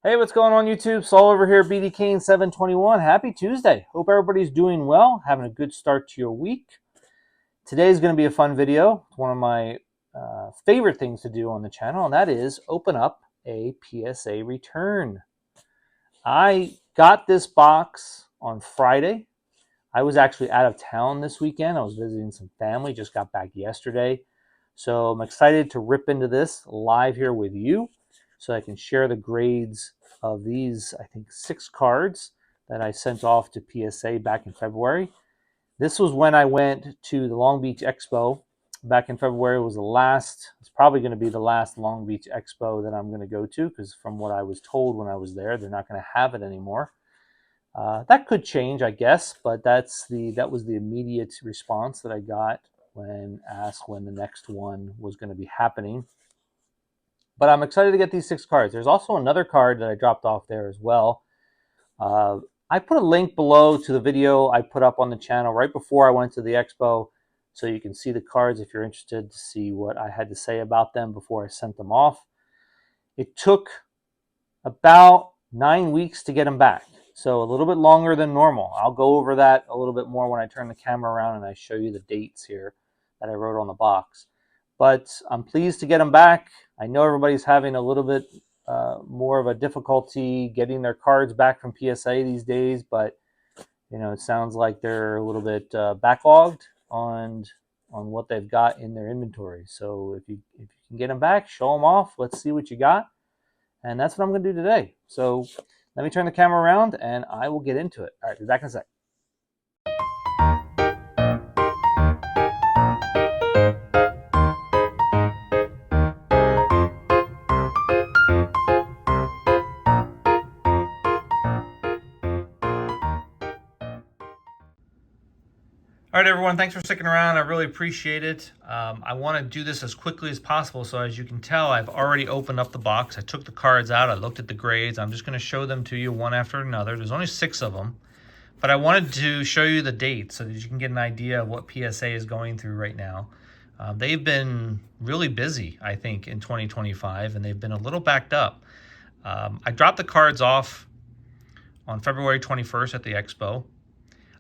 Hey, what's going on YouTube? Saul over here, BD Kane 721. Happy Tuesday. Hope everybody's doing well, having a good start to your week. Today's going to be a fun video. It's one of my favorite things to do on the channel, and that is open up a PSA return. I got this box on Friday. I was actually out of town this weekend. I was visiting some family, just got back yesterday. So I'm excited to rip into this live here with you so I can share the grades of these, I think, 6 cards that I sent off to PSA back in February. This was when I went to the Long Beach Expo back in February. It was the last, it's probably going to be the last Long Beach Expo that I'm going to go to, because from what I was told when I was there, they're not going to have it anymore. That could change, I guess, but that was the immediate response that I got when asked when the next one was going to be happening. But I'm excited to get these 6 cards. There's also another card that I dropped off there as well. I put a link below to the video I put up on the channel right before I went to the expo, so you can see the cards if you're interested to see what I had to say about them before I sent them off. It took about 9 weeks to get them back, so a little bit longer than normal. I'll go over that a little bit more when I turn the camera around and I show you the dates here that I wrote on the box. But I'm pleased to get them back. I know everybody's having a little bit more of a difficulty getting their cards back from PSA these days, but you know, it sounds like they're a little bit backlogged on what they've got in their inventory. So if you can get them back, show them off. Let's see what you got, and that's what I'm going to do today. So let me turn the camera around, and I will get into it. All right, be back in a sec. All right, everyone, thanks for sticking around. I really appreciate it. I want to do this as quickly as possible. So as you can tell, I've already opened up the box. I took the cards out. I looked at the grades. I'm just going to show them to you one after another. There's only 6 of them, but I wanted to show you the dates so that you can get an idea of what PSA is going through right now. They've been really busy, I think, in 2025, and they've been a little backed up. I dropped the cards off on February 21st at the expo.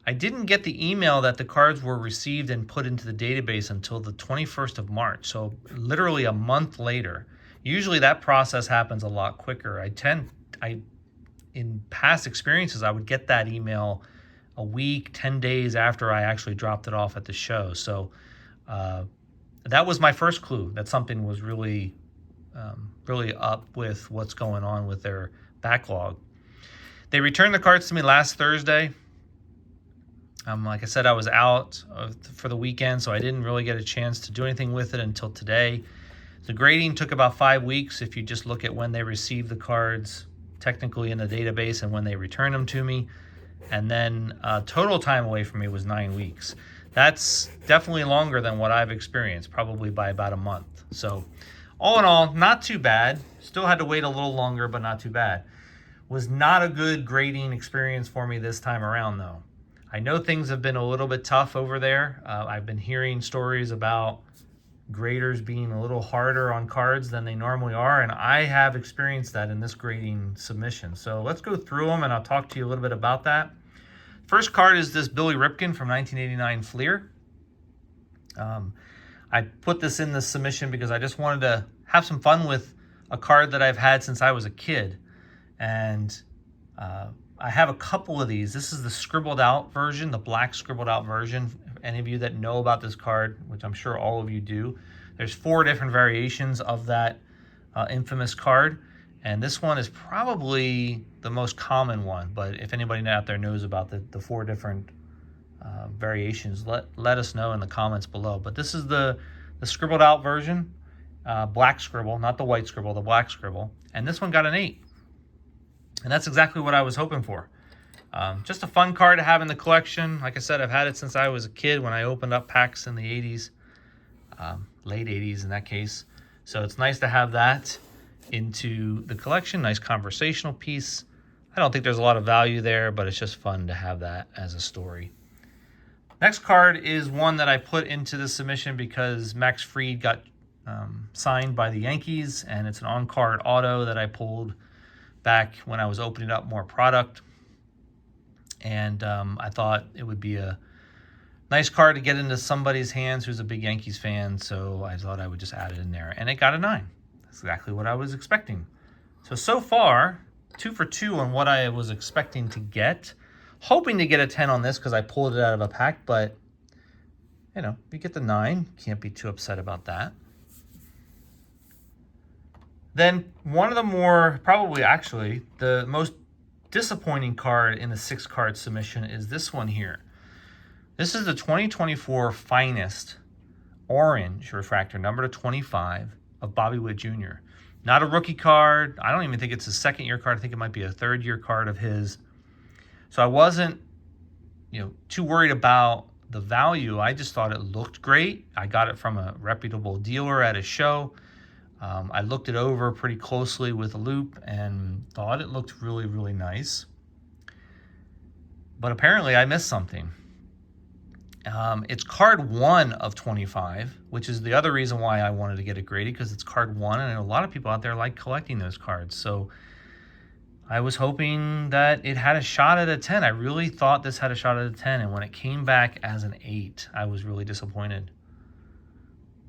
I didn't get the email that the cards were received and put into the database until the 21st of March, so literally a month later. Usually that process happens a lot quicker. In past experiences, I would get that email a week, 10 days after I actually dropped it off at the show. So that was my first clue that something was really up with what's going on with their backlog. They returned the cards to me last Thursday. Like I said, I was out for the weekend, so I didn't really get a chance to do anything with it until today. The grading took about 5 weeks if you just look at when they received the cards technically in the database and when they returned them to me. And then total time away from me was 9 weeks. That's definitely longer than what I've experienced, probably by about a month. So all in all, not too bad. Still had to wait a little longer, but not too bad. Was not a good grading experience for me this time around, though. I know things have been a little bit tough over there. I've been hearing stories about graders being a little harder on cards than they normally are, and I have experienced that in this grading submission. So let's go through them, and I'll talk to you a little bit about that. First card is this Billy Ripken from 1989 Fleer. I put this in this submission because I just wanted to have some fun with a card that I've had since I was a kid. And I have a couple of these. This is the scribbled out version, the black scribbled out version. Any of you that know about this card, which I'm sure all of you do, there's 4 different variations of that infamous card. And this one is probably the most common one. But if anybody out there knows about the 4 different variations, let us know in the comments below. But this is the scribbled out version, black scribble, not the white scribble, the black scribble. And this one got an 8. And that's exactly what I was hoping for. Just a fun card to have in the collection. Like I said, I've had it since I was a kid when I opened up packs in the 80s, late 80s in that case. So it's nice to have that into the collection. Nice conversational piece. I don't think there's a lot of value there, but it's just fun to have that as a story. Next card is one that I put into the submission because Max Fried got signed by the Yankees, and it's an on-card auto that I pulled back when I was opening up more product. And I thought it would be a nice card to get into somebody's hands who's a big Yankees fan, so I thought I would just add it in there. And it got a 9. That's exactly what I was expecting. So far, 2 for 2 on what I was expecting to get. Hoping to get a 10 on this because I pulled it out of a pack, but, you know, you get the 9. Can't be too upset about that. Then one of the more, probably actually, the most disappointing card in the 6-card submission is this one here. This is the 2024 Finest Orange Refractor, number to 25 of Bobby Witt Jr. Not a rookie card. I don't even think it's a second-year card. I think it might be a third-year card of his. So I wasn't, too worried about the value. I just thought it looked great. I got it from a reputable dealer at a show. I looked it over pretty closely with a loop and thought it looked really, really nice. But apparently I missed something. It's card 1 of 25, which is the other reason why I wanted to get it graded, because it's card 1, and a lot of people out there like collecting those cards. So I was hoping that it had a shot at a 10. I really thought this had a shot at a 10, and when it came back as an 8, I was really disappointed.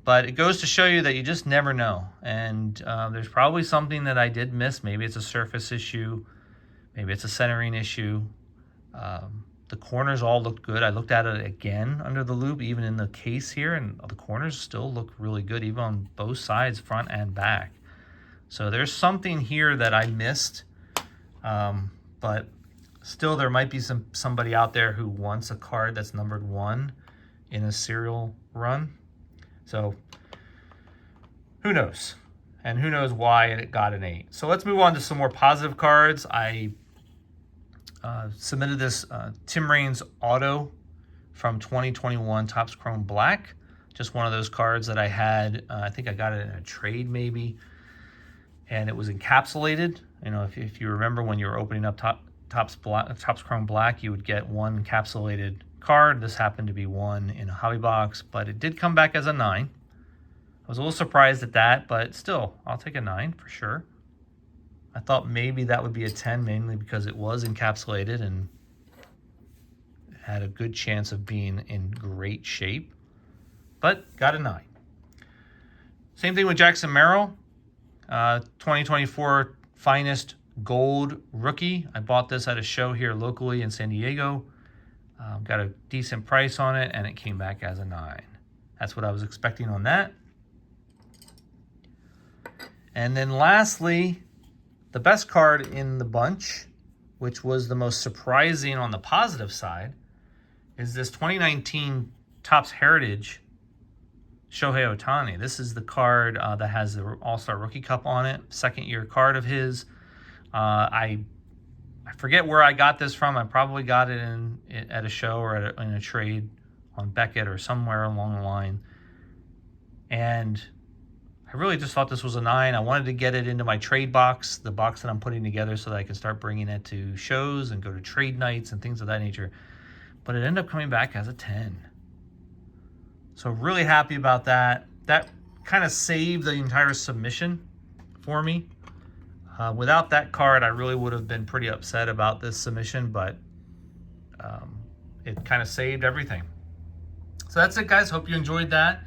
But it goes to show you that you just never know. And there's probably something that I did miss. Maybe it's a surface issue. Maybe it's a centering issue. The corners all looked good. I looked at it again under the loop, even in the case here, and the corners still look really good, even on both sides, front and back. So there's something here that I missed. But still, there might be somebody out there who wants a card that's numbered 1 in a serial run. So who knows? And who knows why it got an 8. So let's move on to some more positive cards. I submitted this Tim Raines Auto from 2021 Topps Chrome Black. Just one of those cards that I had. I think I got it in a trade maybe. And it was encapsulated. If you remember when you were opening up Topps Chrome Black, you would get one encapsulated card. This happened to be one in a hobby box, but it did come back as a 9. I was a little surprised at that, but still, I'll take a 9 for sure. I thought maybe that would be a 10, mainly because it was encapsulated and had a good chance of being in great shape, but got a 9. Same thing with Jackson Merrill, 2024 Finest Gold Rookie. I bought this at a show here locally in San Diego. Got a decent price on it, and it came back as a 9. That's what I was expecting on that. And then lastly, the best card in the bunch, which was the most surprising on the positive side, is this 2019 Topps Heritage Shohei Ohtani. This is the card that has the All-Star Rookie Cup on it, second-year card of his. I forget where I got this from. I probably got it at a show or in a trade on Beckett or somewhere along the line. And I really just thought this was a 9. I wanted to get it into my trade box, the box that I'm putting together so that I can start bringing it to shows and go to trade nights and things of that nature. But it ended up coming back as a 10. So really happy about that. That kind of saved the entire submission for me. Without that card, I really would have been pretty upset about this submission, but it kind of saved everything. So that's it, guys. Hope you enjoyed that.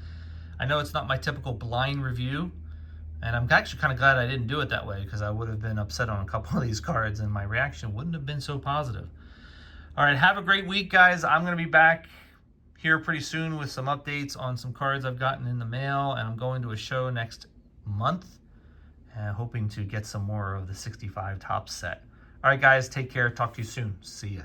I know it's not my typical blind review, and I'm actually kind of glad I didn't do it that way, because I would have been upset on a couple of these cards, and my reaction wouldn't have been so positive. All right, have a great week, guys. I'm going to be back here pretty soon with some updates on some cards I've gotten in the mail, and I'm going to a show next month, hoping to get some more of the 65 Topps set. All right, guys, take care. Talk to you soon. See ya.